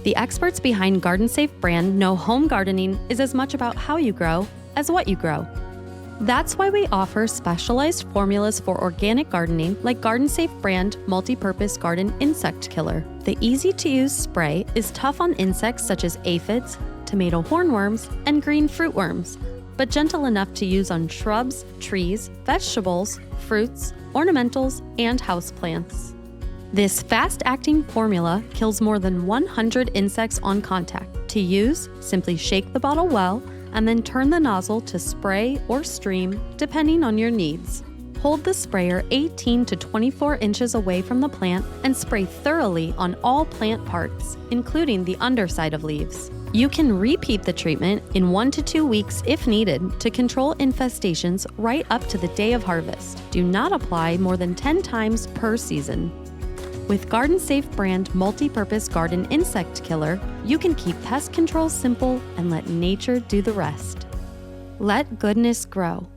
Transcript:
The experts behind Garden Safe brand know home gardening is as much about how you grow as what you grow. That's why we offer specialized formulas for organic gardening like Garden Safe brand multi-purpose garden insect killer. The easy-to-use spray is tough on insects such as aphids, tomato hornworms, and green fruitworms, but gentle enough to use on shrubs, trees, vegetables, fruits, ornamentals, and houseplants. This fast-acting formula kills more than 100 insects on contact. To use, simply shake the bottle well and then turn the nozzle to spray or stream, depending on your needs. Hold the sprayer 18 to 24 inches away from the plant and spray thoroughly on all plant parts, including the underside of leaves. You can repeat the treatment in 1 to 2 weeks if needed to control infestations right up to the day of harvest. Do not apply more than 10 times per season. With Garden Safe brand multi-purpose garden insect killer, you can keep pest control simple and let nature do the rest. Let goodness grow.